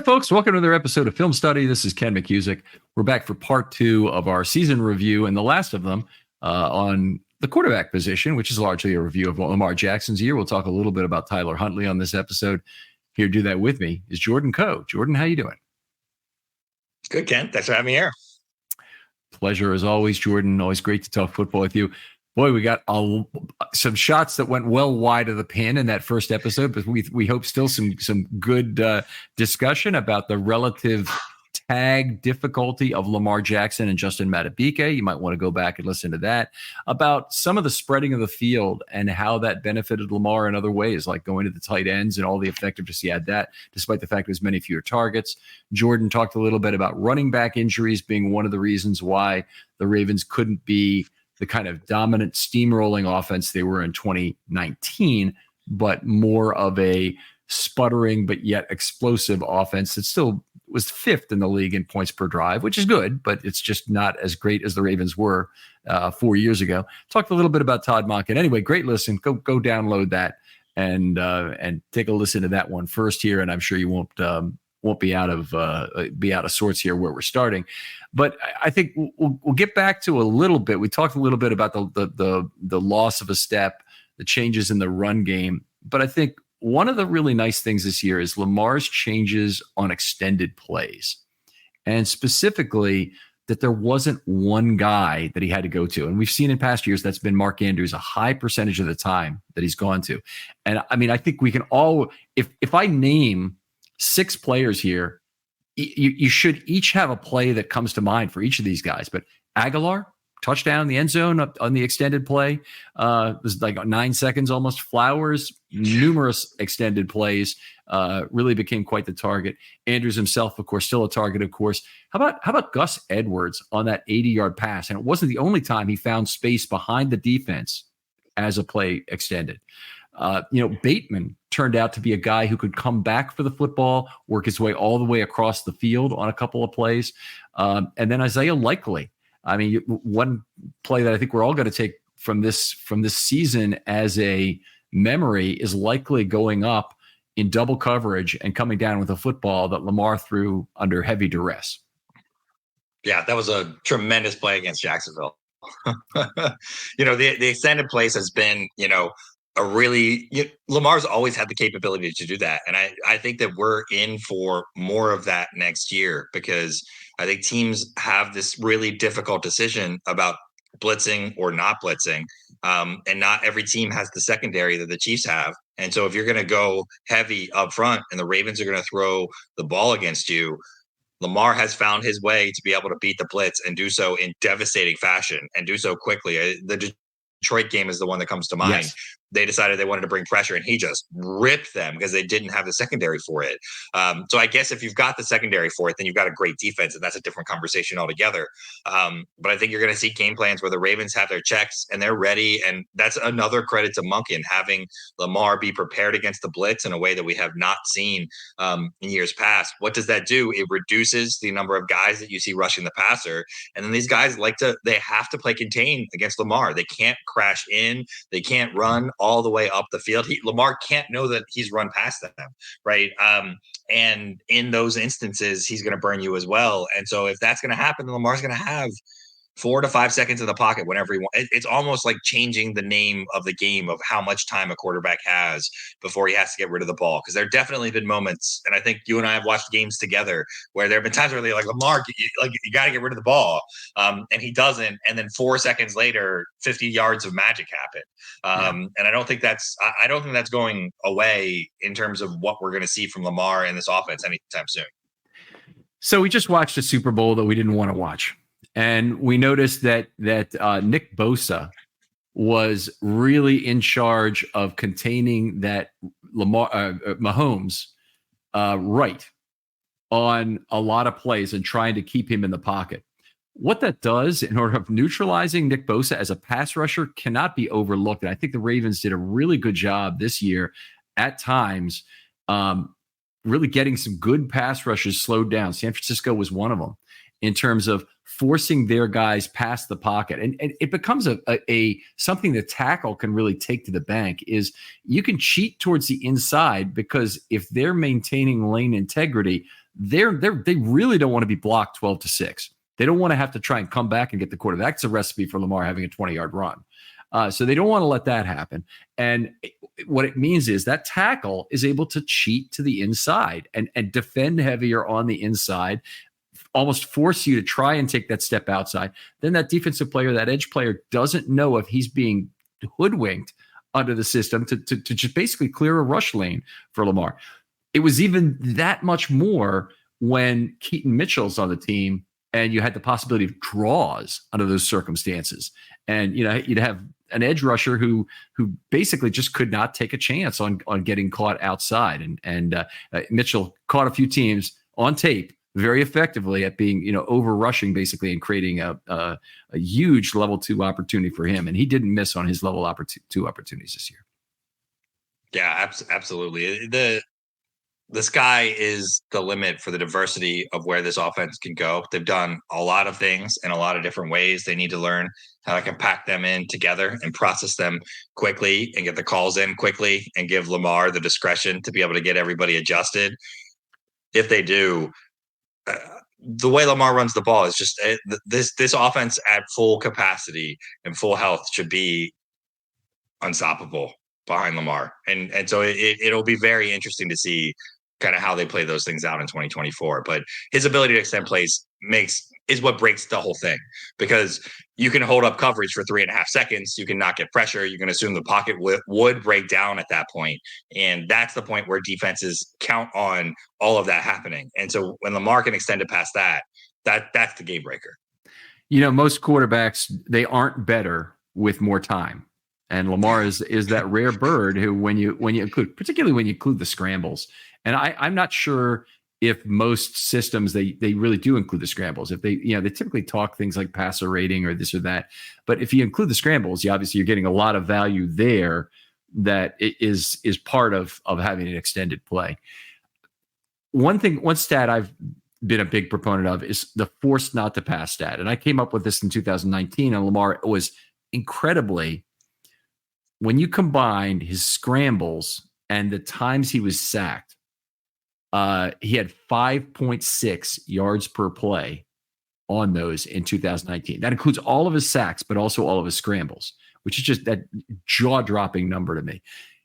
Hi, folks. Welcome to another episode of Film Study. This is Ken McCusick. We're back for part two of our season review, and the last of them on the quarterback position, which is largely a review of Lamar Jackson's year. We'll talk a little bit about Tyler Huntley on this episode. Here to do that with me is Jordan Coe. Jordan, how you doing? Good, Ken. Thanks for having me here. Pleasure as always, Jordan. Always great to talk football with you. Boy, we got some shots that went well wide of the pin in that first episode, but we hope still some good discussion about the relative tag difficulty of Lamar Jackson and Justin Madubuike. You might want to go back and listen to that, about some of the spreading of the field and how that benefited Lamar in other ways, like going to the tight ends and all the effectiveness he had that, despite the fact there's many fewer targets. Jordan talked a little bit about running back injuries being one of the reasons why the Ravens couldn't be the kind of dominant steamrolling offense they were in 2019, but more of a sputtering but yet explosive offense that still was fifth in the league in points per drive, which is good, but it's just not as great as the Ravens were 4 years ago. Talked a little bit about Todd Monken. Anyway, great listen. Go download that and take a listen to that one first here, and I'm sure you won't be out of sorts here where we're starting. But I think we'll get back to a little bit. We talked a little bit about the loss of a step, the changes in the run game. But I think one of the really nice things this year is Lamar's changes on extended plays, and specifically that there wasn't one guy that he had to go to. And we've seen in past years that's been Mark Andrews a high percentage of the time that he's gone to. And I mean, I think we can all, if I name 6 players here, you should each have a play that comes to mind for each of these guys. But Aguilar, touchdown in the end zone on the extended play. It was like 9 seconds almost. Flowers, numerous extended plays, really became quite the target. Andrews himself, of course, still a target, of course. How about Gus Edwards on that 80-yard pass? And it wasn't the only time he found space behind the defense as a play extended. Bateman turned out to be a guy who could come back for the football, work his way all the way across the field on a couple of plays. And then Isaiah Likely. I mean, one play that I think we're all going to take from this season as a memory is Likely going up in double coverage and coming down with a football that Lamar threw under heavy duress. Yeah, that was a tremendous play against Jacksonville. The extended plays has been, Lamar's always had the capability to do that. And I think that we're in for more of that next year, because I think teams have this really difficult decision about blitzing or not blitzing. And not every team has the secondary that the Chiefs have. And so if you're going to go heavy up front and the Ravens are going to throw the ball against you, Lamar has found his way to be able to beat the blitz and do so in devastating fashion and do so quickly. The Detroit game is the one that comes to mind. Yes. They decided they wanted to bring pressure, and he just ripped them because they didn't have the secondary for it. So I guess if you've got the secondary for it, then you've got a great defense, and that's a different conversation altogether. But I think you're going to see game plans where the Ravens have their checks and they're ready, and that's another credit to Monken, having Lamar be prepared against the blitz in a way that we have not seen in years past. What does that do? It reduces the number of guys that you see rushing the passer, and then these guys they have to play contain against Lamar. They can't crash in, they can't run all the way up the field. Lamar can't know that he's run past them, right? And in those instances, he's going to burn you as well. And so if that's going to happen, then Lamar's going to have 4 to 5 seconds in the pocket whenever he wants. It's almost like changing the name of the game of how much time a quarterback has before he has to get rid of the ball. Because there have definitely been moments, and I think you and I have watched games together, where there have been times where they're like, Lamar, you got to get rid of the ball. And he doesn't. And then 4 seconds later, 50 yards of magic happen. And I don't think that's going away in terms of what we're going to see from Lamar in this offense anytime soon. So we just watched a Super Bowl that we didn't want to watch. And we noticed that Nick Bosa was really in charge of containing that Mahomes right on a lot of plays and trying to keep him in the pocket. What that does in order of neutralizing Nick Bosa as a pass rusher cannot be overlooked. And I think the Ravens did a really good job this year at times, really getting some good pass rushes slowed down. San Francisco was one of them in terms of forcing their guys past the pocket. And it becomes a something the tackle can really take to the bank is you can cheat towards the inside, because if they're maintaining lane integrity, they really don't want to be blocked 12-6. They don't want to have to try and come back and get the quarterback. That's a recipe for Lamar having a 20-yard run. So they don't want to let that happen. And what it means is that tackle is able to cheat to the inside and defend heavier on the inside, almost force you to try and take that step outside. Then that defensive player, that edge player, doesn't know if he's being hoodwinked under the system to just basically clear a rush lane for Lamar. It was even that much more when Keaton Mitchell's on the team and you had the possibility of draws under those circumstances. And, you'd have an edge rusher who basically just could not take a chance on getting caught outside. And Mitchell caught a few teams on tape very effectively at being, over rushing basically and creating a huge level 2 opportunity for him. And he didn't miss on his level 2 opportunities this year. Yeah, absolutely. The sky is the limit for the diversity of where this offense can go. They've done a lot of things in a lot of different ways. They need to learn how to compact them in together and process them quickly and get the calls in quickly and give Lamar the discretion to be able to get everybody adjusted. If they do, the way Lamar runs the ball is just this offense at full capacity and full health should be unstoppable behind Lamar. And so it'll be very interesting to see kind of how they play those things out in 2024. But his ability to extend plays is what breaks the whole thing, because you can hold up coverage for 3.5 seconds. You can not get pressure. You can assume the pocket would break down at that point. And that's the point where defenses count on all of that happening. And so when Lamar can extend it past that's the game breaker. Most quarterbacks, they aren't better with more time. And Lamar is that rare bird who, when you include, particularly when you include the scrambles, and I'm not sure if most systems they really do include the scrambles. If they typically talk things like passer rating or this or that, but if you include the scrambles, you're getting a lot of value there that is part of having an extended play. One stat I've been a big proponent of is the forced not to pass stat, and I came up with this in 2019, and Lamar was incredibly. When you combined his scrambles and the times he was sacked, he had 5.6 yards per play on those in 2019. That includes all of his sacks, but also all of his scrambles, which is just that jaw-dropping number to me.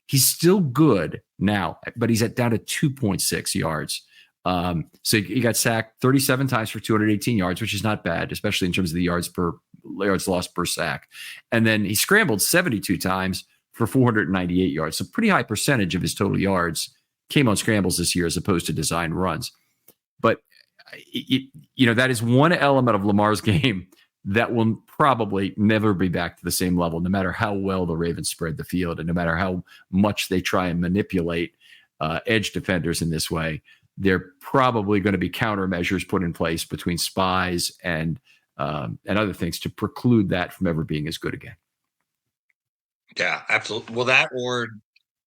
He's still good now, but he's down to 2.6 yards. So he got sacked 37 times for 218 yards, which is not bad, especially in terms of the yards lost per sack. And then he scrambled 72 times for 498 yards. So pretty high percentage of his total yards came on scrambles this year as opposed to design runs. But that is one element of Lamar's game that will probably never be back to the same level, no matter how well the Ravens spread the field and no matter how much they try and manipulate edge defenders in this way. They're probably going to be countermeasures put in place between spies and other things to preclude that from ever being as good again. Yeah, absolutely. Well, that, or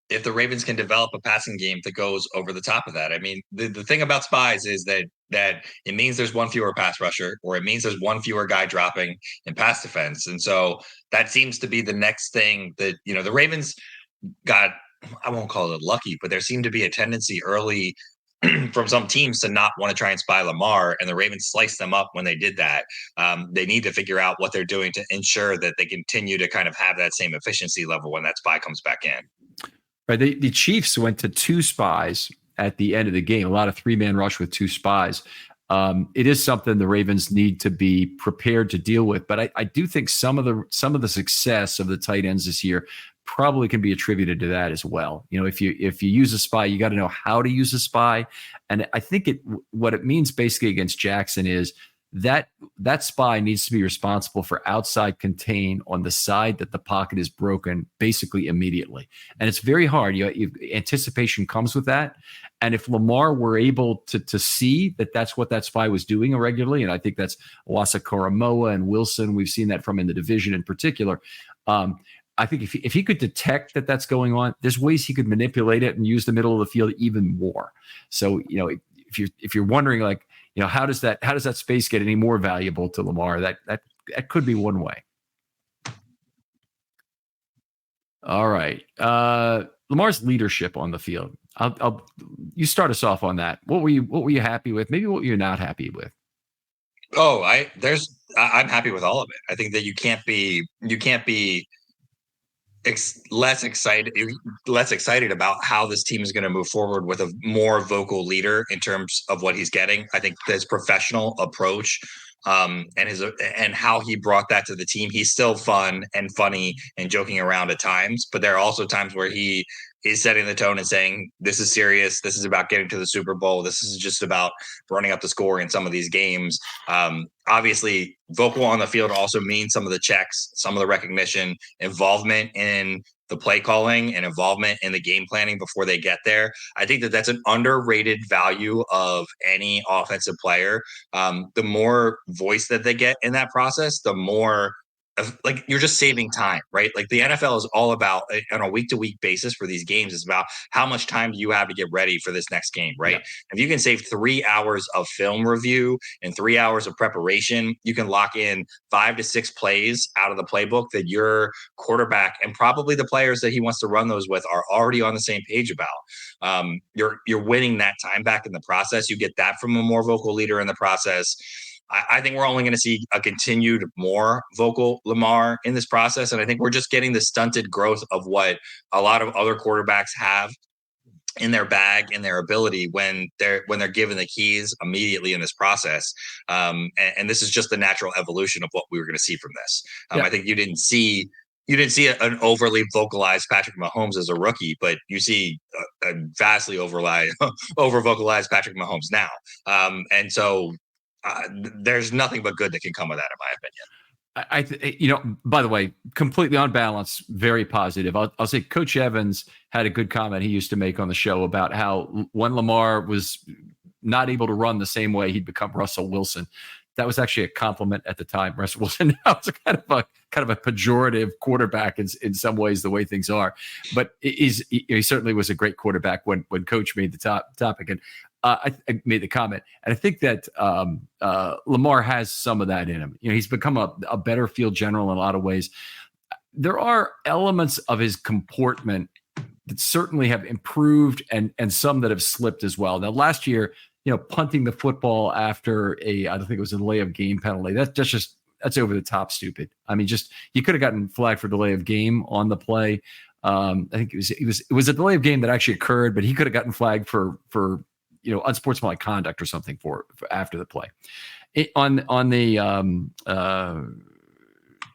if the Ravens can develop a passing game that goes over the top of that. I mean, the thing about spies is that it means there's one fewer pass rusher, or it means there's one fewer guy dropping in pass defense. And so that seems to be the next thing that, the Ravens got, I won't call it lucky, but there seemed to be a tendency early from some teams to not want to try and spy Lamar, and the Ravens sliced them up when they did that. They need to figure out what they're doing to ensure that they continue to kind of have that same efficiency level when that spy comes back in. Right. The Chiefs went to 2 spies at the end of the game, a lot of 3-man rush with 2 spies. It is something the Ravens need to be prepared to deal with. But I do think some of the success of the tight ends this year probably can be attributed to that as well. If you use a spy, you got to know how to use a spy. And I think what it means basically against Jackson is that spy needs to be responsible for outside contain on the side that the pocket is broken basically immediately. And it's very hard. Anticipation comes with that. And if Lamar were able to see that that's what that spy was doing irregularly, and I think that's Wasa Karamoa and Wilson, we've seen that from in the division in particular. I think if he could detect that that's going on, there's ways he could manipulate it and use the middle of the field even more. So, if you're wondering, like, how does that space get any more valuable to Lamar? That could be one way. All right. Lamar's leadership on the field. You start us off on that. What were you happy with? Maybe what you're not happy with. Oh, I'm happy with all of it. I think that you can't be less excited about how this team is going to move forward with a more vocal leader in terms of what he's getting. I think his professional approach, and how he brought that to the team. He's still fun and funny and joking around at times, but there are also times where he is setting the tone and saying, this is serious. This is about getting to the Super Bowl. This is just about running up the score in some of these games. Obviously, vocal on the field also means some of the checks, some of the recognition, involvement in the play calling, and involvement in the game planning before they get there. I think that that's an underrated value of any offensive player. The more voice that they get in that process, the more like you're just saving time, right? Like the NFL is all about, on a week-to-week basis for these games, is about how much time do you have to get ready for this next game, right? Yeah. If you can save 3 hours of film review and 3 hours of preparation, you can lock in 5 to 6 plays out of the playbook that your quarterback and probably the players that he wants to run those with are already on the same page about. You're winning that time back in the process. You get that from a more vocal leader in the process. I think we're only going to see a continued more vocal Lamar in this process. And I think we're just getting the stunted growth of what a lot of other quarterbacks have in their bag and their ability when they're given the keys immediately in this process. And this is just the natural evolution of what we were going to see from this. I think you didn't see an overly vocalized Patrick Mahomes as a rookie, but you see a vastly over vocalized Patrick Mahomes now. And so there's nothing but good that can come of that, in my opinion. By the way, completely on balance, very positive. I'll say Coach Evans had a good comment he used to make on the show about how when Lamar was not able to run the same way, he'd become Russell Wilson. That was actually a compliment at the time. Russell Wilson now is kind of a pejorative quarterback in some ways, the way things are. But he certainly was a great quarterback when Coach made the topic. And I made the comment, and I think that Lamar has some of that in him. He's become a better field general in a lot of ways. There are elements of his comportment that certainly have improved, and some that have slipped as well. Now, last year, punting the football after I don't think it was a delay of game penalty. That's over the top stupid. I mean, you could have gotten flagged for delay of game on the play. I think it was a delay of game that actually occurred, but he could have gotten flagged for unsportsmanlike conduct or something for after the play.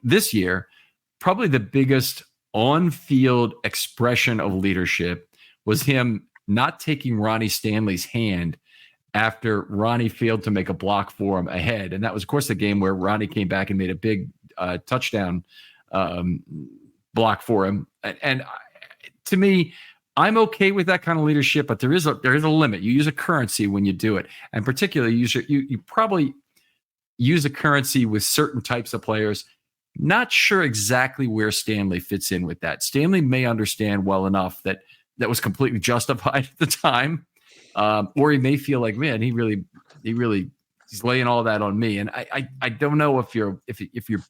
This year, probably the biggest on-field expression of leadership was him not taking Ronnie Stanley's hand after Ronnie failed to make a block for him ahead. And that was, of course, the game where Ronnie came back and made a big touchdown block for him. And to me, I'm okay with that kind of leadership, but there is a limit. You use a currency when you do it, and particularly you probably use a currency with certain types of players. Not sure exactly where Stanley fits in with that. Stanley may understand well enough that was completely justified at the time, or he may feel like, man, he's laying all that on me. And I don't know if you're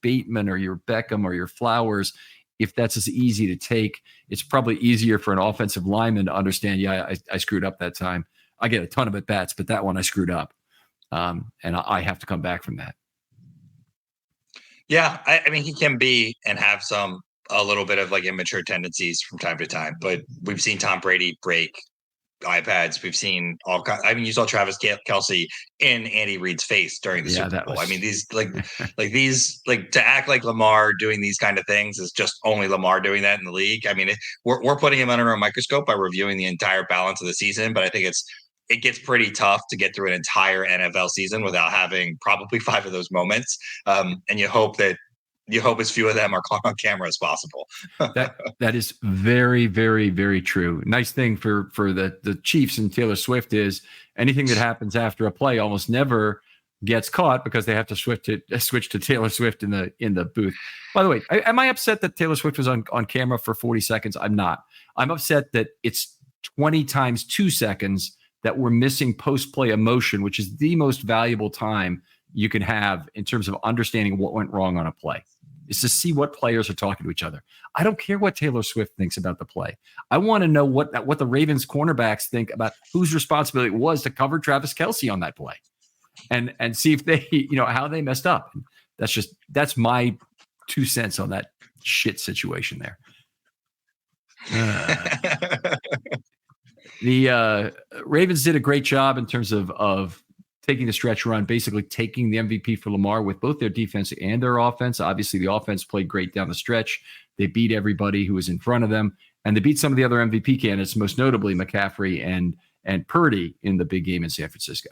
Bateman or you're Beckham or you're Flowers, if that's as easy to take. It's probably easier for an offensive lineman to understand, I screwed up that time. I get a ton of at-bats, but that one I screwed up. And I have to come back from that. Yeah, I mean, he can be and have a little bit of like immature tendencies from time to time, but we've seen Tom Brady break iPads. We've seen all kinds. I mean, you saw Travis Kelce in Andy Reid's face during the Super Bowl. I mean, these to act like Lamar doing these kind of things is just only Lamar doing that in the league. I mean, we're putting him under a microscope by reviewing the entire balance of the season, but I think it gets pretty tough to get through an entire NFL season without having probably 5 of those moments. And you hope as few of them are caught on camera as possible. That is very, very, very true. Nice thing for the Chiefs and Taylor Swift is anything that happens after a play almost never gets caught because they have to switch to Taylor Swift in the booth. By the way, am I upset that Taylor Swift was on camera for 40 seconds? I'm not. I'm upset that it's 20 times 2 seconds that we're missing post-play emotion, which is the most valuable time you can have in terms of understanding what went wrong on a play. is to see what players are talking to each other. I don't care what Taylor Swift thinks about the play. I want to know what the Ravens cornerbacks think about whose responsibility it was to cover Travis Kelce on that play, and see if they, how they messed up. That's my 2 cents on that shit situation there. The Ravens did a great job in terms of taking the stretch run, basically taking the MVP for Lamar with both their defense and their offense. Obviously, the offense played great down the stretch. They beat everybody who was in front of them, and they beat some of the other MVP candidates, most notably McCaffrey and Purdy in the big game in San Francisco.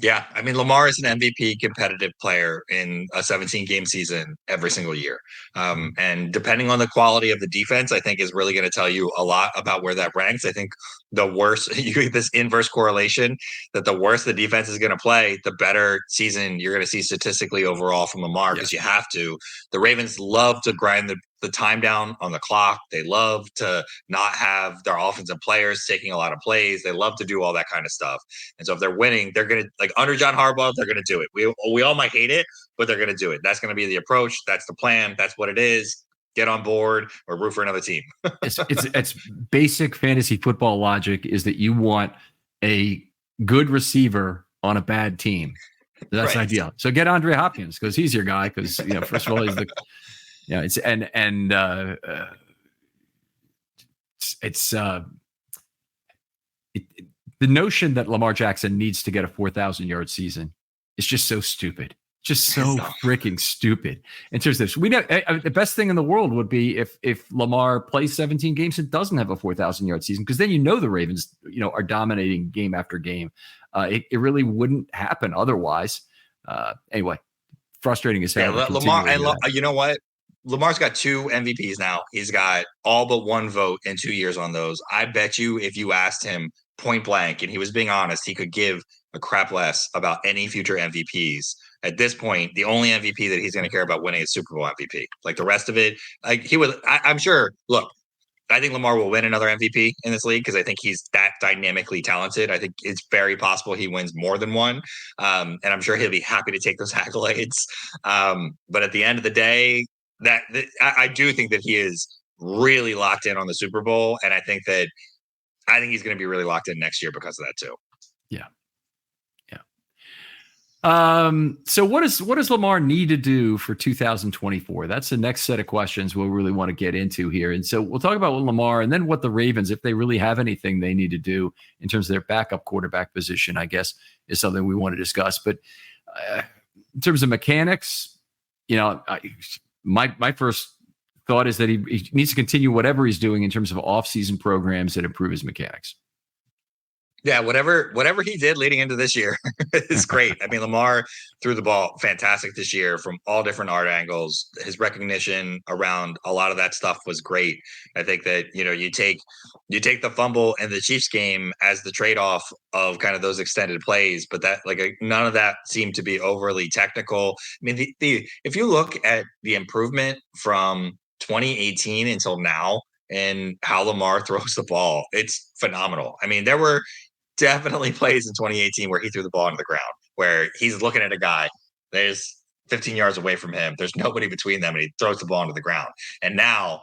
Yeah, I mean, Lamar is an MVP competitive player in a 17-game season every single year. And depending on the quality of the defense, I think is really going to tell you a lot about where that ranks. I think the worse, you get this inverse correlation that the worse the defense is going to play, the better season you're going to see statistically overall from Lamar, because you have to. The Ravens love to grind the time down on the clock. They love to not have their offensive players taking a lot of plays. They love to do all that kind of stuff. And so if they're winning, they're going to, like under John Harbaugh, they're going to do it. We all might hate it, but they're going to do it. That's going to be the approach. That's the plan. That's what it is. Get on board or root for another team. It's basic fantasy football logic is that you want a good receiver on a bad team. That's ideal. So get Andre Hopkins because he's your guy. Because first of all, he's the the notion that Lamar Jackson needs to get a 4,000-yard season is just so stupid. Just so freaking stupid. In terms of this, we know the best thing in the world would be if Lamar plays 17 games and doesn't have a 4,000-yard season, because then the Ravens are dominating game after game. It really wouldn't happen otherwise. Anyway, frustrating as hell. Yeah, Lamar, and you know what? Lamar's got 2 MVPs now. He's got all but 1 vote in 2 years on those. I bet you if you asked him point blank and he was being honest, he could give a crap less about any future MVPs. At this point, the only MVP that he's going to care about winning is Super Bowl MVP. Like the rest of it, like he would. I'm sure. Look, I think Lamar will win another MVP in this league because I think he's that dynamically talented. I think it's very possible he wins more than one. And I'm sure he'll be happy to take those accolades. But at the end of the day, I do think that he is really locked in on the Super Bowl. And I think he's going to be really locked in next year because of that too. Yeah. So what does Lamar need to do for 2024? That's the next set of questions we'll really want to get into here. And so we'll talk about what Lamar and then what the Ravens, if they really have anything they need to do in terms of their backup quarterback position, I guess is something we want to discuss. But in terms of mechanics, my first thought is that he needs to continue whatever he's doing in terms of off-season programs that improve his mechanics. Yeah, whatever he did leading into this year is great. I mean, Lamar threw the ball fantastic this year from all different art angles. His recognition around a lot of that stuff was great. I think that, you take the fumble in the Chiefs game as the trade-off of kind of those extended plays, but that none of that seemed to be overly technical. I mean, if you look at the improvement from 2018 until now and how Lamar throws the ball, it's phenomenal. I mean, there were definitely plays in 2018 where he threw the ball into the ground, where he's looking at a guy, there's 15 yards away from him, there's nobody between them, and he throws the ball into the ground. And now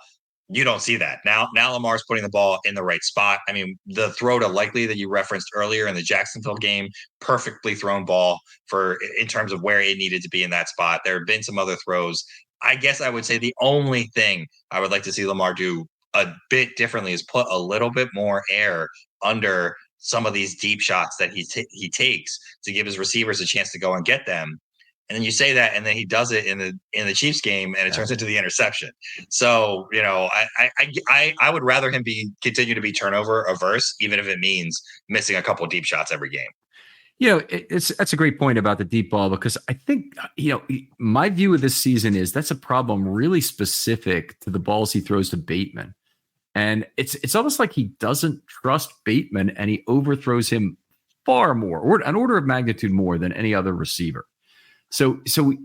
you don't see that. Now Lamar's putting the ball in the right spot. I mean, the throw to Likely that you referenced earlier in the Jacksonville game, perfectly thrown ball in terms of where it needed to be in that spot. There have been some other throws. I guess I would say the only thing I would like to see Lamar do a bit differently is put a little bit more air under some of these deep shots that he takes to give his receivers a chance to go and get them. And then you say that, and then he does it in the Chiefs game, and it turns into the interception. So, I would rather him continue to be turnover averse, even if it means missing a couple of deep shots every game. That's a great point about the deep ball, because I think, my view of this season is that's a problem really specific to the balls he throws to Bateman. And it's almost like he doesn't trust Bateman, and he overthrows him far more, or an order of magnitude more than any other receiver. So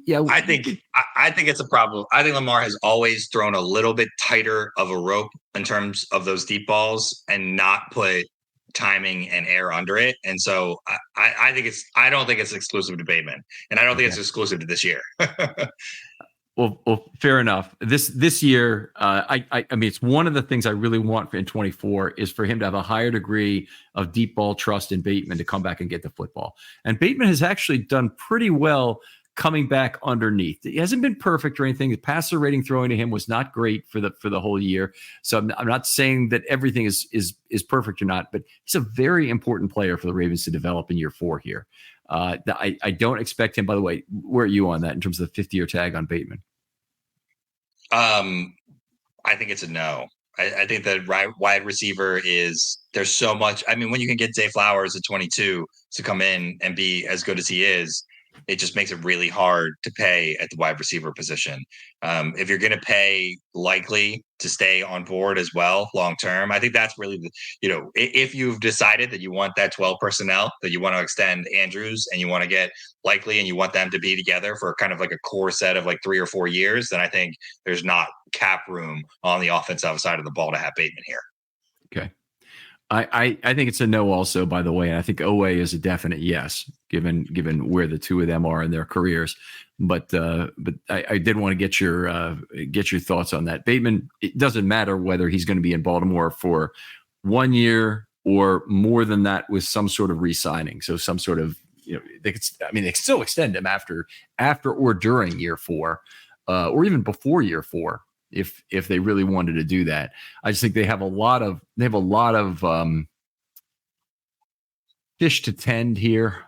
yeah, I think it's a problem. I think Lamar has always thrown a little bit tighter of a rope in terms of those deep balls and not put timing and air under it. And so I don't think it's exclusive to Bateman, and I don't think it's exclusive to this year. Well, fair enough. This year, I mean, it's one of the things I really want in 24 is for him to have a higher degree of deep ball trust in Bateman to come back and get the football. And Bateman has actually done pretty well coming back underneath. He hasn't been perfect or anything. The passer rating throwing to him was not great for the whole year. So I'm not saying that everything is perfect or not, but he's a very important player for the Ravens to develop in year 4 here. I don't expect him. By the way, where are you on that in terms of the 50-year tag on Bateman? I think it's a no. I think that wide receiver there's so much. I mean, when you can get Zay Flowers at 22 to come in and be as good as he is, it just makes it really hard to pay at the wide receiver position. If you're going to pay Likely to stay on board as well long term, I think that's really if you've decided that you want that 12 personnel, that you want to extend Andrews and you want to get Likely and you want them to be together for kind of like a core set of like 3 or 4 years, then I think there's not cap room on the offensive side of the ball to have Bateman here. Okay. I think it's a no also, by the way. And I think Owe is a definite yes, given where the two of them are in their careers. But I did want to get your thoughts on that. Bateman, it doesn't matter whether he's going to be in Baltimore for 1 year or more than that with some sort of re-signing. So some sort of, they could still extend him after or during year 4, or even before year 4. If they really wanted to do that. I just think they have a lot of fish to tend here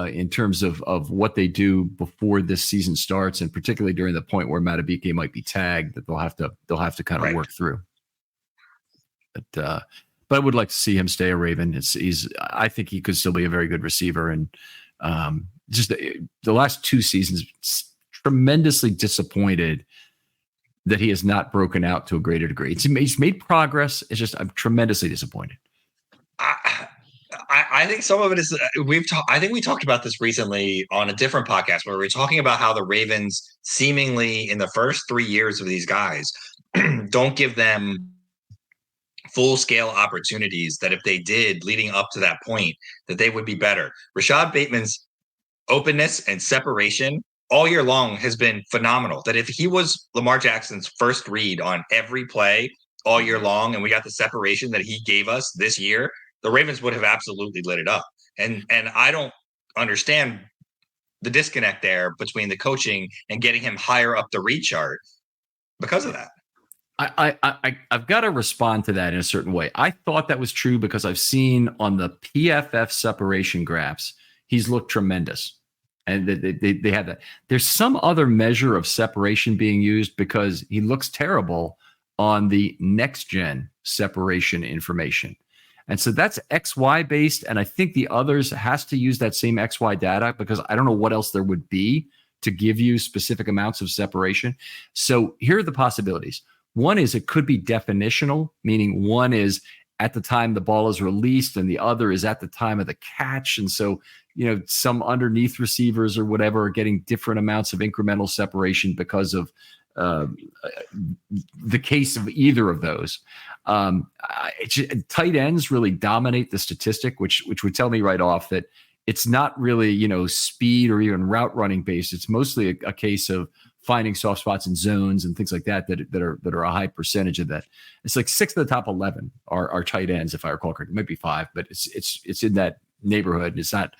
in terms of what they do before this season starts, and particularly during the point where Matabike might be tagged, that they'll have to kind of work through. But I would like to see him stay a Raven. I think he could still be a very good receiver, and just the last 2 seasons, tremendously disappointed that he has not broken out to a greater degree. He's made progress. It's just, I'm tremendously disappointed. I think some of it is I think we talked about this recently on a different podcast where we were talking about how the Ravens seemingly in the first 3 years of these guys don't give them full scale opportunities that if they did leading up to that point, that they would be better. Rashad Bateman's openness and separation all year long has been phenomenal. That if he was Lamar Jackson's first read on every play all year long, and we got the separation that he gave us this year, the Ravens would have absolutely lit it up. And I don't understand the disconnect there between the coaching and getting him higher up the read chart because of that. I've got to respond to that in a certain way. I thought that was true because I've seen on the PFF separation graphs, he's looked tremendous. And they have that. There's some other measure of separation being used because he looks terrible on the next gen separation information. And so that's XY based. And I think the others has to use that same XY data because I don't know what else there would be to give you specific amounts of separation. So here are the possibilities. One is it could be definitional, meaning one is at the time the ball is released and the other is at the time of the catch. And so, some underneath receivers or whatever are getting different amounts of incremental separation because of the case of either of those. Tight ends really dominate the statistic, which would tell me right off that it's not really, speed or even route running based. It's mostly a case of finding soft spots and zones and things like that are a high percentage of that. It's like 6 of the top 11 are tight ends, if I recall correctly. It might be 5, but it's in that neighborhood. It's not.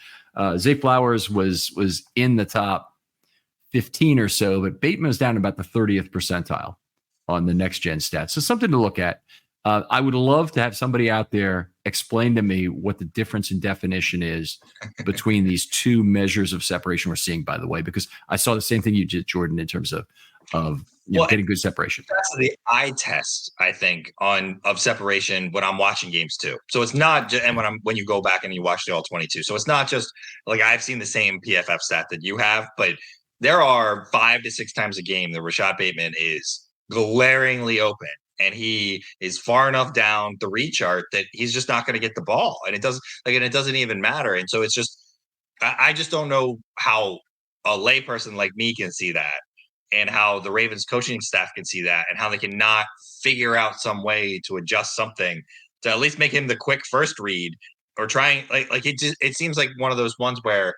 Zay Flowers was in the top 15 or so, but Bateman was down about the 30th percentile on the next gen stats. So something to look at. I would love to have somebody out there explain to me what the difference in definition is between these two measures of separation we're seeing, by the way, because I saw the same thing you did, Jordan, in terms of getting good separation. That's the eye test, I think, of separation when I'm watching games too. So it's not just, and when you go back and you watch the all 22. So it's not just like I've seen the same PFF stat that you have, but there are 5 to 6 times a game that Rashad Bateman is glaringly open. And he is far enough down the read chart that he's just not going to get the ball. And it doesn't even matter. And so it's just, I just don't know how a layperson like me can see that and how the Ravens coaching staff can see that and how they cannot figure out some way to adjust something to at least make him the quick first read or trying it seems like one of those ones where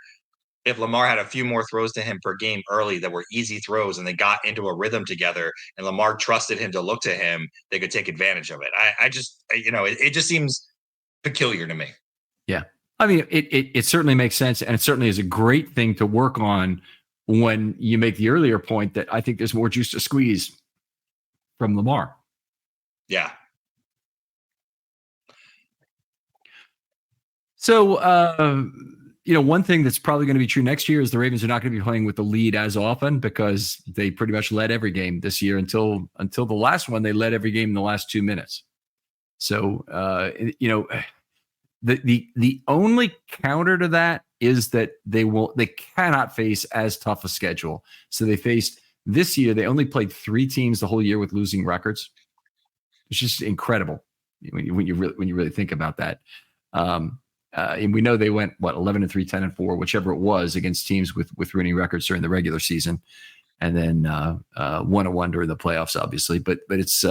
if Lamar had a few more throws to him per game early that were easy throws and they got into a rhythm together and Lamar trusted him to look to him, they could take advantage of it. I just, it just seems peculiar to me. Yeah. I mean, it certainly makes sense. And it certainly is a great thing to work on when you make the earlier point that I think there's more juice to squeeze from Lamar. Yeah. So, one thing that's probably going to be true next year is the Ravens are not going to be playing with the lead as often because they pretty much led every game this year until the last one. They led every game in the last 2 minutes. So, the only counter to that is that they cannot face as tough a schedule. So they faced this year. They only played 3 teams the whole year with losing records. It's just incredible when you really think about that. And we know they went 11-3, 10-4, whichever it was, against teams with winning records during the regular season, and then 1-1 during the playoffs, obviously. But it's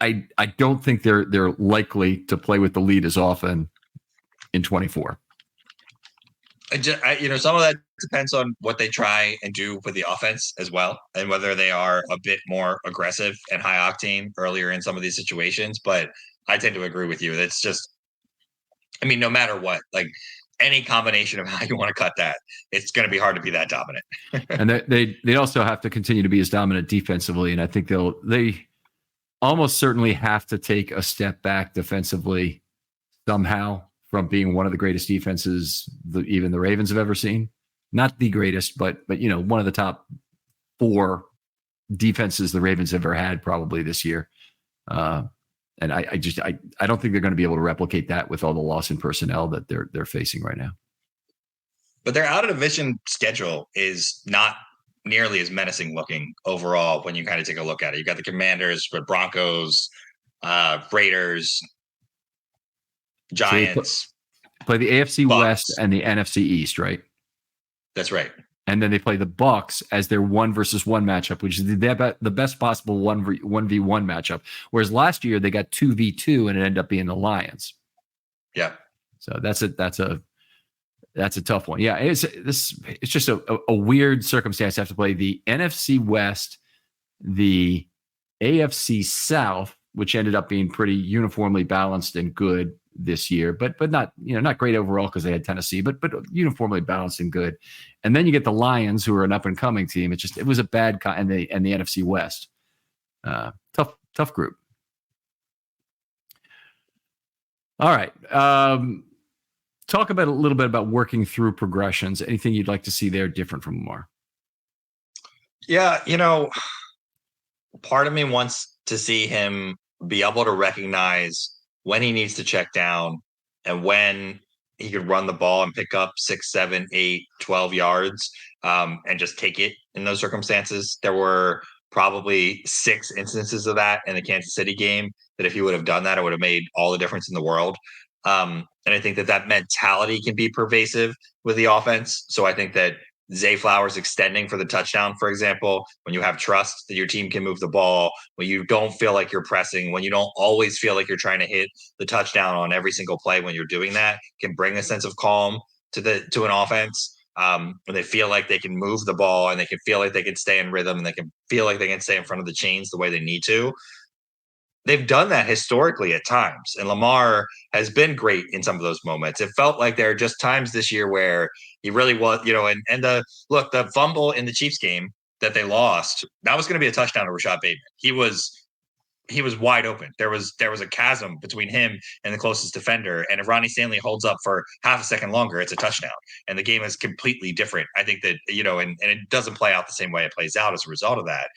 I don't think they're likely to play with the lead as often in 24. Some of that depends on what they try and do with the offense as well, and whether they are a bit more aggressive and high octane earlier in some of these situations. But I tend to agree with you. It's just, no matter what, like any combination of how you want to cut that, it's going to be hard to be that dominant. And they also have to continue to be as dominant defensively. And I think they almost certainly have to take a step back defensively somehow from being one of the greatest defenses even the Ravens have ever seen. Not the greatest, but one of the top 4 defenses the Ravens have ever had probably this year. And I don't think they're going to be able to replicate that with all the loss in personnel that they're facing right now. But their out of division schedule is not nearly as menacing looking overall when you kind of take a look at it. You've got the Commanders, but Broncos, Raiders, Giants. So play the AFC Bucks. West and the NFC East, right? That's right. And then they play the Bucks as their 1-1 matchup, which is the best possible 1v1 matchup. Whereas last year they got 2v2 and it ended up being the Lions. Yeah. So that's a tough one. Yeah, it's just a weird circumstance to have to play the NFC West, the AFC South, which ended up being pretty uniformly balanced and good this year, but not great overall because they had Tennessee, but uniformly balanced and good. And then you get the Lions, who are an up and coming team. It was a bad and the NFC West. Tough group. All right. Talk about a little bit about working through progressions. Anything you'd like to see there different from Lamar? Yeah, part of me wants to see him be able to recognize when he needs to check down and when he could run the ball and pick up 6, 7, 8, 12 yards and just take it in those circumstances. There were probably 6 instances of that in the Kansas City game that if he would have done that, it would have made all the difference in the world. And I think that mentality can be pervasive with the offense. So I think that Zay Flowers extending for the touchdown, for example, when you have trust that your team can move the ball, when you don't feel like you're pressing, when you don't always feel like you're trying to hit the touchdown on every single play, when you're doing that, can bring a sense of calm to an offense. When they feel like they can move the ball and they can feel like they can stay in rhythm and they can feel like they can stay in front of the chains the way they need to. They've done that historically at times, and Lamar has been great in some of those moments. It felt like there are just times this year where he really was, and the fumble in the Chiefs game that they lost, that was going to be a touchdown to Rashad Bateman. He was wide open. There was a chasm between him and the closest defender, and if Ronnie Stanley holds up for half a second longer, it's a touchdown, and the game is completely different. I think that and it doesn't play out the same way it plays out as a result of that.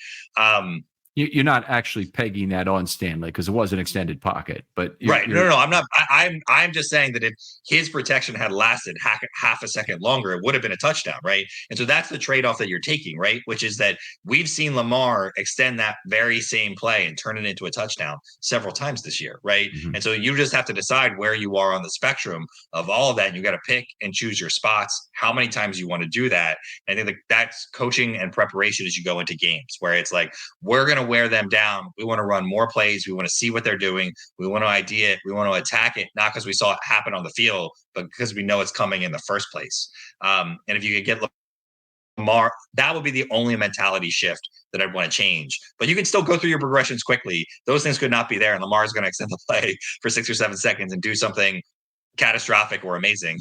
You're not actually pegging that on Stanley because it was an extended pocket, but right. No, I'm not. I'm just saying that if his protection had lasted half a second longer, it would have been a touchdown, right? And so that's the trade-off that you're taking, right? Which is that we've seen Lamar extend that very same play and turn it into a touchdown several times this year, right? Mm-hmm. And so you just have to decide where you are on the spectrum of all of that. And you got to pick and choose your spots, how many times you want to do that. And I think that's coaching and preparation as you go into games, where it's like, we're going to wear them down. We want to run more plays. We want to see what they're doing. We want to idea it. We want to attack it, not because we saw it happen on the field, but because we know it's coming in the first place. And if you could get Lamar, that would be the only mentality shift that I'd want to change. But you can still go through your progressions quickly. Those things could not be there. And Lamar is going to extend the play for 6 or 7 seconds and do something catastrophic or amazing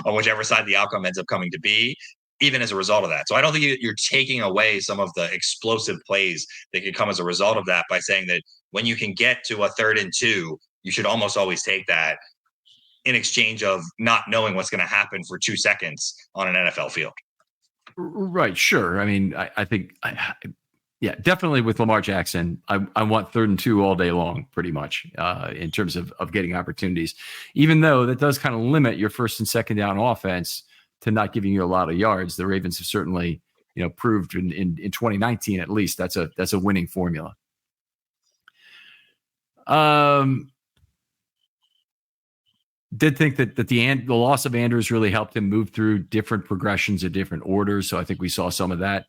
on whichever side the outcome ends up coming to be, even as a result of that. So I don't think you're taking away some of the explosive plays that could come as a result of that by saying that when you can get to a 3rd and 2, you should almost always take that in exchange of not knowing what's going to happen for 2 seconds on an NFL field. Right. Sure. I mean, I think, yeah, definitely with Lamar Jackson, I want 3rd and 2 all day long, pretty much, in terms of getting opportunities, even though that does kind of limit your 1st and 2nd down offense to not giving you a lot of yards. The Ravens have certainly, proved in 2019, at least that's a winning formula. Did think that the loss of Andrews really helped him move through different progressions at different orders. So I think we saw some of that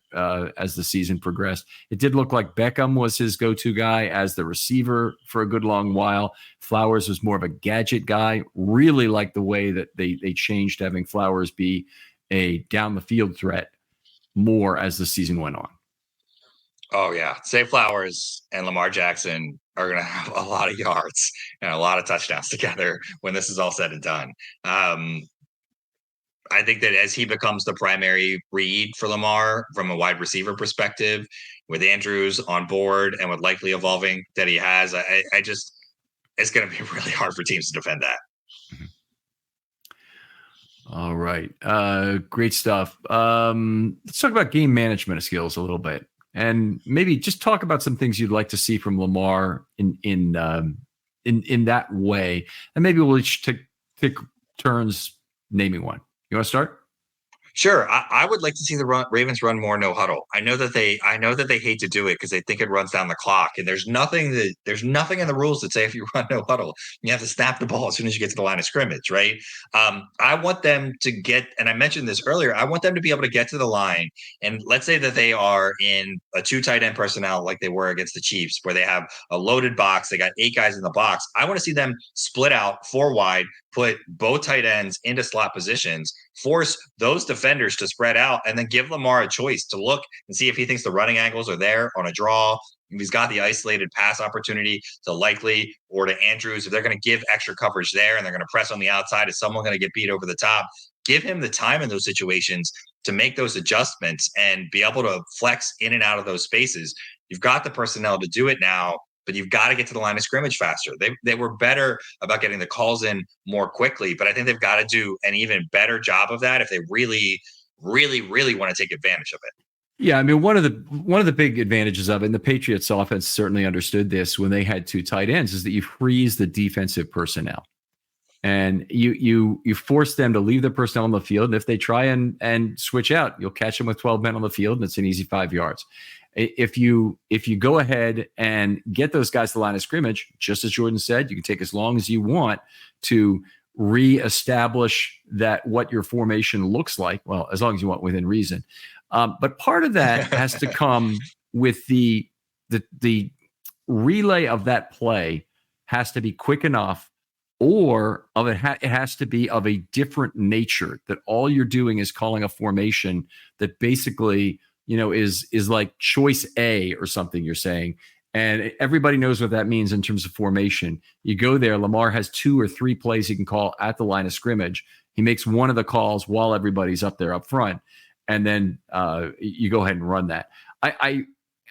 as the season progressed. It did look like Beckham was his go-to guy as the receiver for a good long while. Flowers was more of a gadget guy. Really liked the way that they changed having Flowers be a down the field threat more as the season went on. Oh, yeah. Say Flowers and Lamar Jackson are going to have a lot of yards and a lot of touchdowns together when this is all said and done. I think that as he becomes the primary read for Lamar from a wide receiver perspective, with Andrews on board and with likely evolving that he has, I just, it's going to be really hard for teams to defend that. All right. Great stuff. Let's talk about game management skills a little bit. And maybe just talk about some things you'd like to see from Lamar in that way, and maybe we'll each take turns naming one. You want to start? Sure. I would like to see the Ravens run more no huddle. I know that they hate to do it because they think it runs down the clock. And there's nothing in the rules that say if you run no huddle, you have to snap the ball as soon as you get to the line of scrimmage, right? I want them to get, and I mentioned this earlier, I want them to be able to get to the line. And let's say that they are in a 2 tight end personnel like they were against the Chiefs, where they have a loaded box. They got 8 guys in the box. I want to see them split out 4 wide, put both tight ends into slot positions, force those defenders to spread out, and then give Lamar a choice to look and see if he thinks the running angles are there on a draw. If he's got the isolated pass opportunity to Likely or to Andrews, if they're going to give extra coverage there and they're going to press on the outside, is someone going to get beat over the top? Give him the time in those situations to make those adjustments and be able to flex in and out of those spaces. You've got the personnel to do it now, but you've got to get to the line of scrimmage faster. They were better about getting the calls in more quickly, but I think they've got to do an even better job of that if they really, really, really want to take advantage of it. Yeah, I mean, one of the big advantages of it, and the Patriots offense certainly understood this when they had 2 tight ends, is that you freeze the defensive personnel. And you force them to leave the personnel on the field. And if they try and switch out, you'll catch them with 12 men on the field, and it's an easy 5 yards. If you go ahead and get those guys to the line of scrimmage, just as Jordan said, you can take as long as you want to reestablish that what your formation looks like. Well, as long as you want within reason. But part of that has to come with the relay of that play has to be quick enough, or it has to be of a different nature, that all you're doing is calling a formation that basically, is like choice A or something you're saying. And everybody knows what that means in terms of formation. You go there, Lamar has 2 or 3 plays he can call at the line of scrimmage. He makes one of the calls while everybody's up there up front. And then you go ahead and run that. I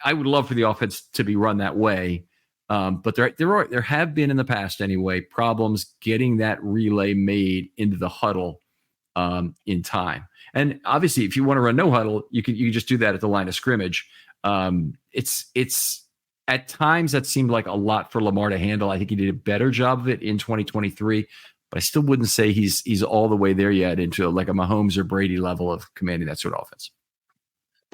would love for the offense to be run that way. But there have been in the past anyway, problems getting that relay made into the huddle in time. And obviously, if you want to run no huddle, you can just do that at the line of scrimmage. It's at times that seemed like a lot for Lamar to handle. I think he did a better job of it in 2023, but I still wouldn't say he's all the way there yet into like a Mahomes or Brady level of commanding that sort of offense.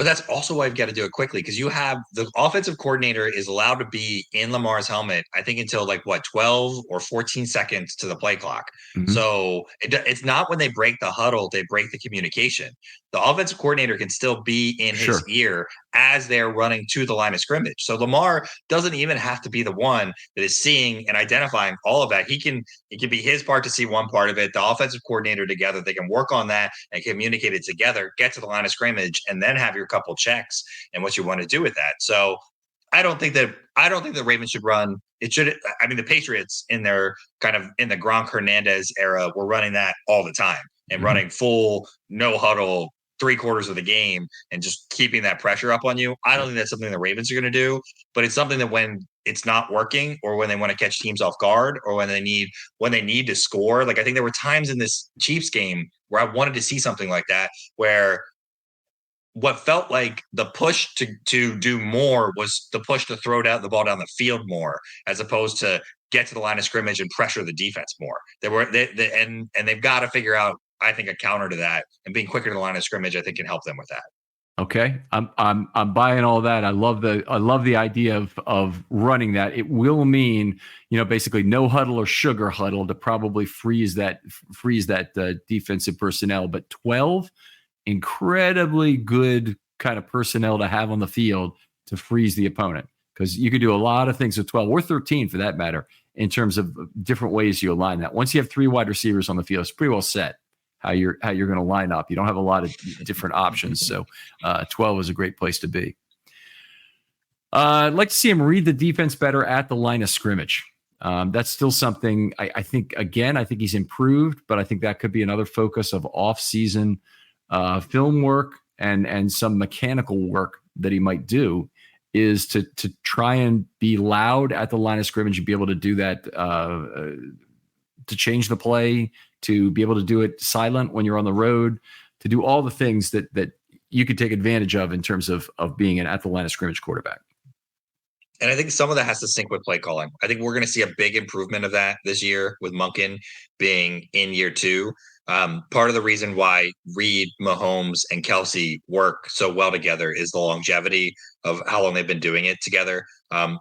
But that's also why you've got to do it quickly, because you have the offensive coordinator is allowed to be in Lamar's helmet, I think, until like 12 or 14 seconds to the play clock. Mm-hmm. So it's not when they break the huddle, they break the communication. The offensive coordinator can still be in his ear as they're running to the line of scrimmage. So Lamar doesn't even have to be the one that is seeing and identifying all of that. It can be his part to see one part of it. The offensive coordinator together, they can work on that and communicate it together, get to the line of scrimmage, and then have your couple checks and what you want to do with that. So I don't think the Ravens should run. It should. I mean, the Patriots in their kind of in the Gronk Hernandez era were running that all the time and running full no huddle 3/4 of the game and just keeping that pressure up on you. I don't think that's something the Ravens are going to do, but it's something that when it's not working or when they want to catch teams off guard or when they need to score. Like I think there were times in this Chiefs game where I wanted to see something like that, where what felt like the push to do more was the push to throw down the ball down the field more, as opposed to get to the line of scrimmage and pressure the defense more. And they've got to figure out, I think, a counter to that, and being quicker to the line of scrimmage, I think, can help them with that. Okay, I'm buying all that. I love the idea of running that. It will mean, basically no huddle or sugar huddle to probably freeze that defensive personnel, but 12 incredibly good kind of personnel to have on the field to freeze the opponent, because you could do a lot of things with 12 or 13 for that matter in terms of different ways you align that. Once you have 3 wide receivers on the field, it's pretty well set how you're going to line up. You don't have a lot of different options. So 12 is a great place to be. I'd like to see him read the defense better at the line of scrimmage. That's still something I think he's improved, but I think that could be another focus of off-season film work and some mechanical work that he might do, is to try and be loud at the line of scrimmage and be able to do that, to change the play, to be able to do it silent when you're on the road, to do all the things that you could take advantage of in terms of being an at the line of scrimmage quarterback. And I think some of that has to sync with play calling. I think we're going to see a big improvement of that this year with Monken being in year 2. Part of the reason why Reed, Mahomes, and Kelsey work so well together is the longevity of how long they've been doing it together.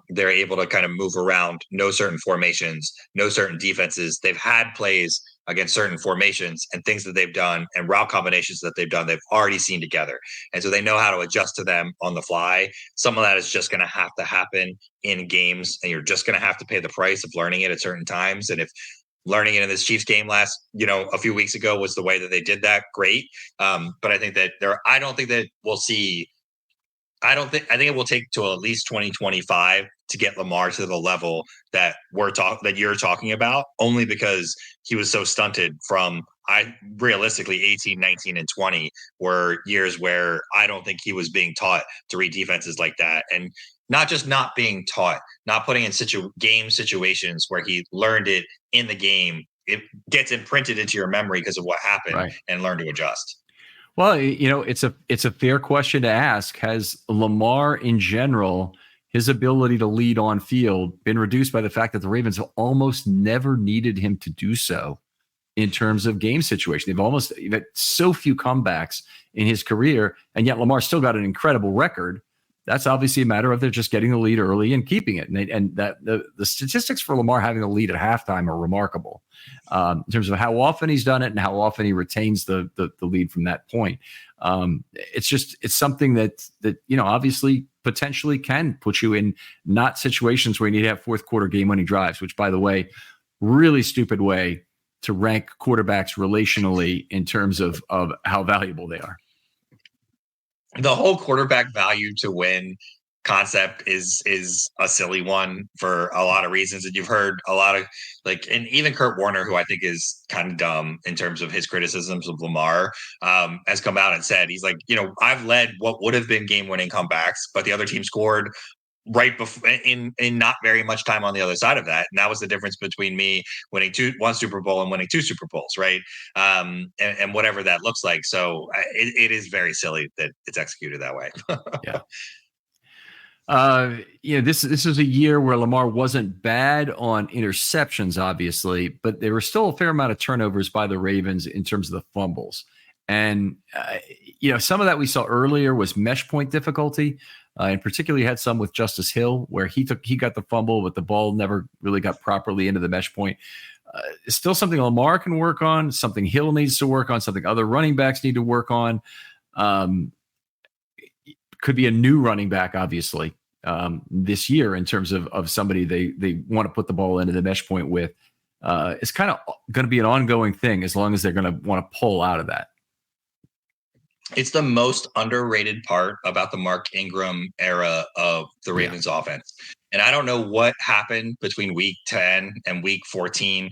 They're able to kind of move around, know certain formations, know certain defenses. They've had plays against certain formations and things that they've done and route combinations that they've done, they've already seen together. And so they know how to adjust to them on the fly. Some of that is just going to have to happen in games, and you're just going to have to pay the price of learning it at certain times. And if learning it in this Chiefs game a few weeks ago was the way that they did that, great. But I think that I think it will take till at least 2025 to get Lamar to the level that you're talking about, only because he was so stunted from realistically 18, 19, and 20 were years where I don't think he was being taught to read defenses like that. And not just not being taught, not putting in game situations where he learned it in the game. It gets imprinted into your memory because of what happened, right, and learn to adjust. Well, it's a fair question to ask. Has Lamar in general, his ability to lead on field, been reduced by the fact that the Ravens have almost never needed him to do so in terms of game situation? They've had so few comebacks in his career, and yet Lamar still got an incredible record. That's obviously a matter of they're just getting the lead early and keeping it. And that the statistics for Lamar having the lead at halftime are remarkable in terms of how often he's done it and how often he retains the lead from that point. It's something that obviously potentially can put you in not situations where you need to have fourth quarter game winning drives, which, by the way, really stupid way to rank quarterbacks relationally in terms of how valuable they are. The whole quarterback value to win concept is a silly one for a lot of reasons. And you've heard a lot of and even Kurt Warner, who I think is kind of dumb in terms of his criticisms of Lamar, has come out and said, he's like, I've led what would have been game winning comebacks, but the other team scored right before in not very much time on the other side of that. And that was the difference between me winning one Super Bowl and winning 2 Super Bowls. Right. And whatever that looks like. So it is very silly that it's executed that way. Yeah. This is a year where Lamar wasn't bad on interceptions, obviously, but there were still a fair amount of turnovers by the Ravens in terms of the fumbles. And, some of that we saw earlier was mesh point difficulty. And particularly had some with Justice Hill, where he got the fumble, but the ball never really got properly into the mesh point. It's still something Lamar can work on, something Hill needs to work on, something other running backs need to work on. Could be a new running back, obviously, this year in terms of somebody they want to put the ball into the mesh point with. It's kind of going to be an ongoing thing as long as they're going to want to pull out of that. It's the most underrated part about the Mark Ingram era of the Ravens offense. And I don't know what happened between week 10 and week 14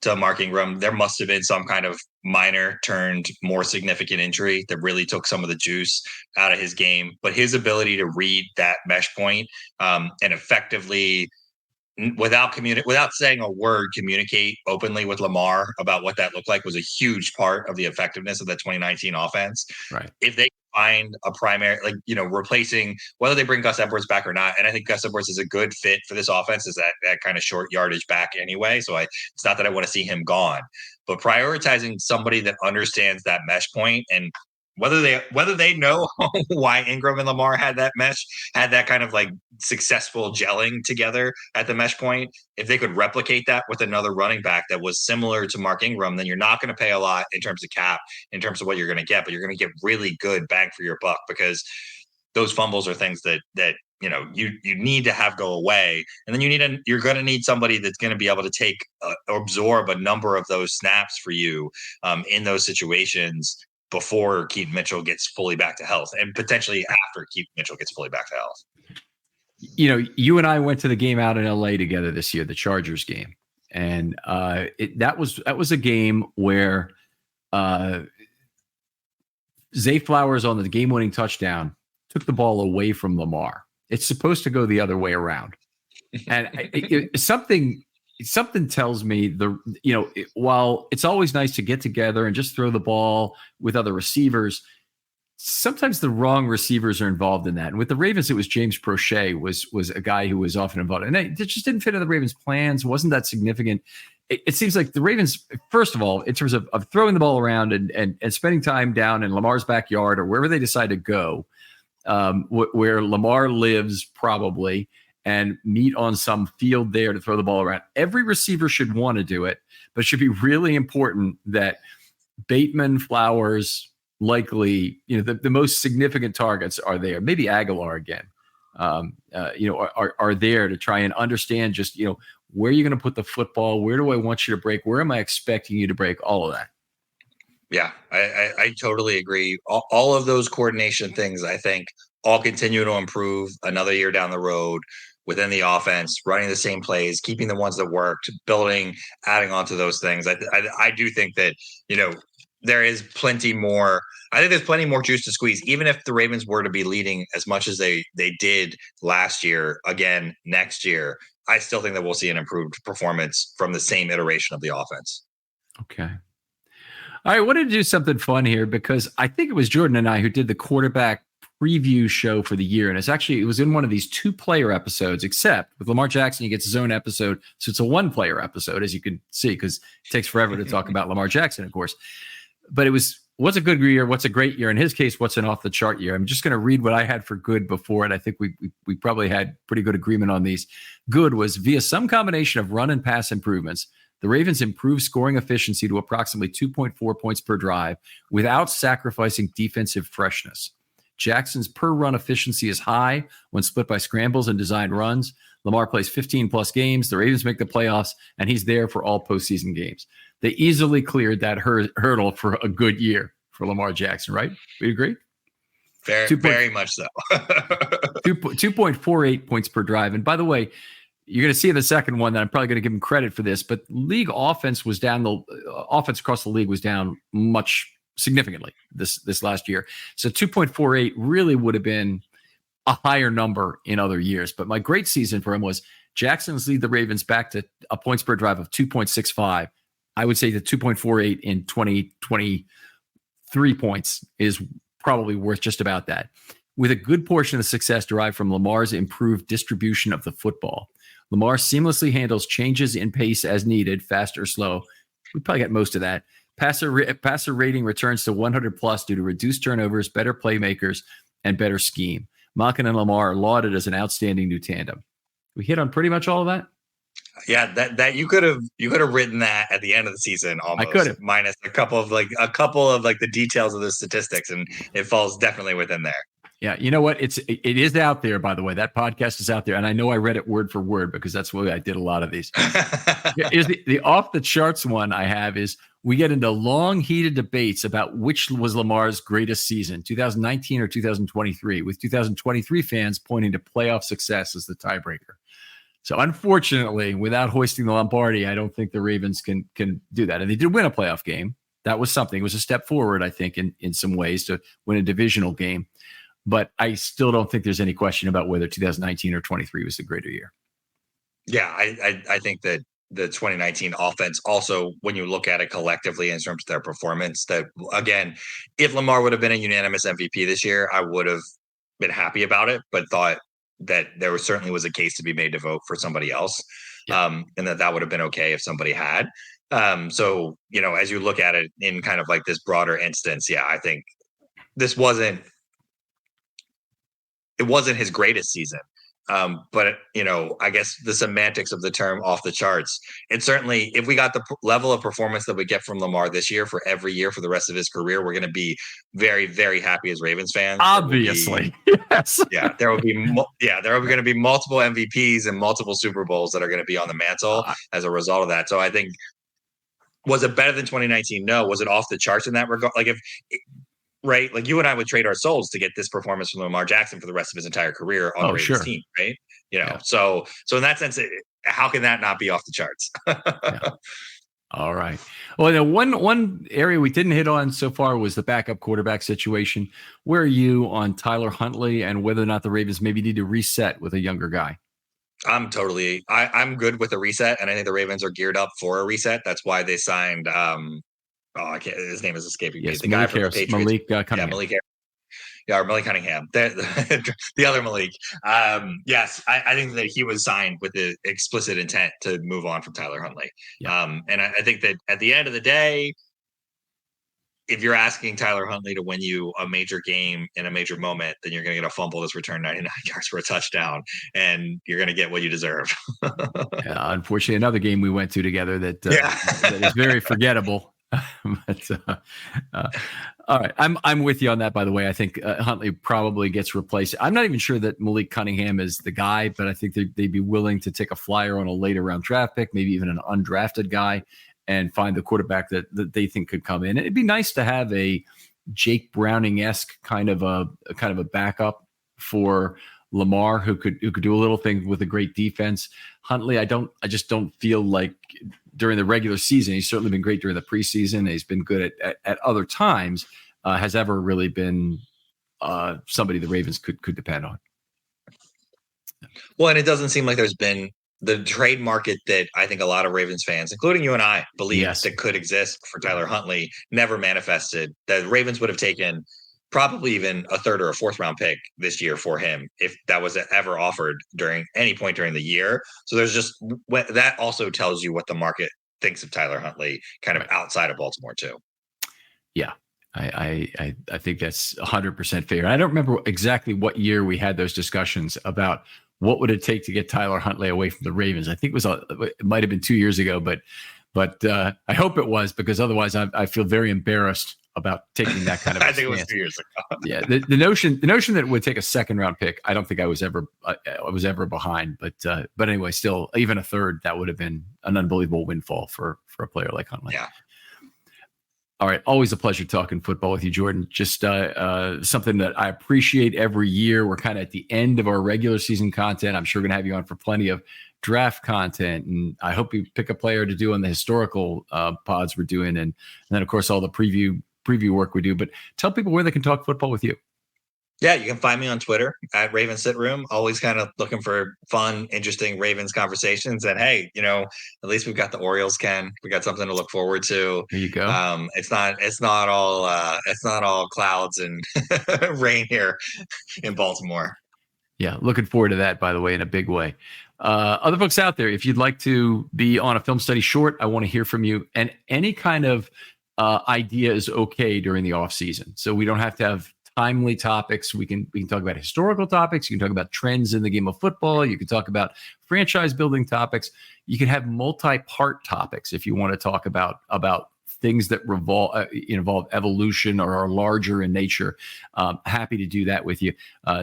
to Mark Ingram. There must have been some kind of minor turned more significant injury that really took some of the juice out of his game. But his ability to read that mesh point and effectively, without saying a word, communicate openly with Lamar about what that looked like was a huge part of the effectiveness of the 2019 offense. Right. If they find a primary, replacing, whether they bring Gus Edwards back or not, and I think Gus Edwards is a good fit for this offense, is that kind of short yardage back anyway. So it's not that I want to see him gone, but prioritizing somebody that understands that mesh point, and whether they know why Ingram and Lamar had that kind of like successful gelling together at the mesh point, if they could replicate that with another running back that was similar to Mark Ingram, then you're not going to pay a lot in terms of cap, in terms of what you're going to get, but you're going to get really good bang for your buck, because those fumbles are things that you need to have go away. And then you're going to need somebody that's going to be able to absorb a number of those snaps for you in those situations before Keaton Mitchell gets fully back to health, and potentially after Keaton Mitchell gets fully back to health. You and I went to the game out in LA together this year, the Chargers game. And that was a game where Zay Flowers on the game-winning touchdown took the ball away from Lamar. It's supposed to go the other way around. And something tells me while it's always nice to get together and just throw the ball with other receivers, sometimes the wrong receivers are involved in that. And with the Ravens, it was James Prochet was a guy who was often involved. And it just didn't fit in the Ravens' plans. Wasn't that significant. It seems like the Ravens, first of all, in terms of throwing the ball around and spending time down in Lamar's backyard or wherever they decide to go, where Lamar lives probably, and meet on some field there to throw the ball around. Every receiver should want to do it, but it should be really important that Bateman, Flowers, likely, the most significant targets are there. Maybe Aguilar again, are there to try and understand just, where you're going to put the football. Where do I want you to break? Where am I expecting you to break? All of that. Yeah, I totally agree. All of those coordination things, I think, all continue to improve another year down the road within the offense, running the same plays, keeping the ones that worked, building, adding on to those things. I do think that, there is plenty more. I think there's plenty more juice to squeeze, even if the Ravens were to be leading as much as they did last year, again, next year. I still think that we'll see an improved performance from the same iteration of the offense. Okay. All right, I wanted to do something fun here because I think it was Jordan and I who did the quarterback preview show for the year. And it was in one of these 2-player episodes, except with Lamar Jackson, he gets his own episode. So it's a 1-player episode, as you can see, because it takes forever to talk about Lamar Jackson, of course. But it was, what's a good year? What's a great year? In his case, what's an off the chart year? I'm just going to read what I had for good before. And I think we probably had pretty good agreement on these. Good was via some combination of run and pass improvements. The Ravens improved scoring efficiency to approximately 2.4 points per drive without sacrificing defensive freshness. Jackson's per run efficiency is high when split by scrambles and designed runs. Lamar plays 15 plus games. The Ravens make the playoffs, and he's there for all postseason games. They easily cleared that hurdle for a good year for Lamar Jackson, right? We agree? Very much so. 2.48 points per drive. And by the way, you're going to see in the second one that I'm probably going to give him credit for this, but league offense was down. The offense across the league was down much significantly this last year. So 2.48 really would have been a higher number in other years. But my great season for him was Jackson's lead the Ravens back to a points per drive of 2.65. I would say the 2.48 in 2023 points is probably worth just about that, with a good portion of the success derived from Lamar's improved distribution of the football. Lamar seamlessly handles changes in pace as needed, fast or slow. We probably got most of that. Passer rating returns to 100 plus due to reduced turnovers, better playmakers, and better scheme. Malkin and Lamar are lauded as an outstanding new tandem. We hit on pretty much all of that. Yeah, that you could have written that at the end of the season almost. I could have, minus a couple of the details of the statistics, and it falls definitely within there. Yeah, you know what? It is out there, by the way. That podcast is out there, and I know I read it word for word because that's why I did a lot of these. Is the off the charts one I have is we get into long, heated debates about which was Lamar's greatest season, 2019 or 2023, with 2023 fans pointing to playoff success as the tiebreaker. So unfortunately, without hoisting the Lombardi, I don't think the Ravens can do that. And they did win a playoff game. That was something. It was a step forward, I think, in some ways to win a divisional game. But I still don't think there's any question about whether 2019 or 23 was the greater year. Yeah, I think that the 2019 offense also, when you look at it collectively in terms of their performance, that again, if Lamar would have been a unanimous MVP this year, I would have been happy about it, but thought that there certainly was a case to be made to vote for somebody else. Yeah. And that would have been okay if somebody had. So, as you look at it in kind of like this broader instance, yeah, I think this wasn't his greatest season. But I guess the semantics of the term off the charts, it certainly, if we got the level of performance that we get from Lamar this year for every year for the rest of his career, we're going to be very, very happy as Ravens fans. Obviously. Yes. Yeah. There will be going to be multiple MVPs and multiple Super Bowls that are going to be on the mantle as a result of that. So I think, was it better than 2019? No. Was it off the charts in that regard? Right, like you and I would trade our souls to get this performance from Lamar Jackson for the rest of his entire career on the Ravens team, right? Yeah. So in that sense, how can that not be off the charts? Yeah. All right. Well, now one area we didn't hit on so far was the backup quarterback situation. Where are you on Tyler Huntley and whether or not the Ravens maybe need to reset with a younger guy? I'm good with a reset, and I think the Ravens are geared up for a reset. That's why they signed. I can't. His name is escaping me. The guy from the Patriots, Malik Cunningham. Malik Cunningham. The other Malik. Yes, I think that he was signed with the explicit intent to move on from Tyler Huntley. Yeah. And I think that at the end of the day, if you're asking Tyler Huntley to win you a major game in a major moment, then you're going to get a fumble that's returned 99 yards for a touchdown, and you're going to get what you deserve. Unfortunately, another game we went to together that is very forgettable. But all right, I'm with you on that. By the way, I think Huntley probably gets replaced. I'm not even sure that Malik Cunningham is the guy, but I think they'd be willing to take a flyer on a later round draft pick, maybe even an undrafted guy, and find the quarterback that they think could come in. It'd be nice to have a Jake Browning-esque kind of a backup for Lamar who could do a little thing with a great defense. Huntley, I just don't feel like during the regular season, he's certainly been great during the preseason. He's been good at other times. Has ever really been somebody the Ravens could depend on. Well, and it doesn't seem like there's been the trade market that I think a lot of Ravens fans, including you and I, believe that could exist for Tyler Huntley, never manifested. The Ravens would have taken probably even a third or a fourth round pick this year for him if that was ever offered during any point during the year. So there's just that also tells you what the market thinks of Tyler Huntley kind of outside of Baltimore too. Yeah. I think that's 100% fair. I don't remember exactly what year we had those discussions about what would it take to get Tyler Huntley away from the Ravens. I think it might have been 2 years ago, but I hope it was, because otherwise I feel very embarrassed about taking that kind of I think stance. It was 2 years ago. Yeah. The notion that it would take a second round pick, I don't think I was ever behind, but anyway, still even a third, that would have been an unbelievable windfall for a player like Huntley. Yeah. All right. Always a pleasure talking football with you, Jordan. Just something that I appreciate every year. We're kind of at the end of our regular season content. I'm sure we're going to have you on for plenty of draft content. And I hope you pick a player to do on the historical pods we're doing. And then, of course, all the preview work we do. But tell people where they can talk football with you. Yeah, you can find me on Twitter at Ravens Sit Room. Always kind of looking for fun, interesting Ravens conversations. And hey, at least we've got the Orioles. We got something to look forward to. There you go. It's not all clouds and rain here in Baltimore. Yeah, looking forward to that, by the way, in a big way. Other folks out there, if you'd like to be on a film study short, I want to hear from you. And any kind of idea is okay during the off season. So we don't have to have timely topics. We can talk about historical topics. You can talk about trends in the game of football. You can talk about franchise building topics. You can have multi-part topics if you want to talk about things that involve evolution or are larger in nature. Happy to do that with you.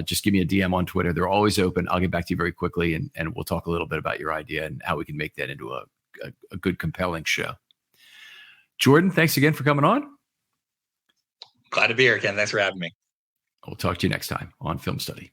Just give me a DM on Twitter. They're always open. I'll get back to you very quickly, and we'll talk a little bit about your idea and how we can make that into a good, compelling show. Jordan, thanks again for coming on. Glad to be here, Ken. Thanks for having me. We'll talk to you next time on Film Study.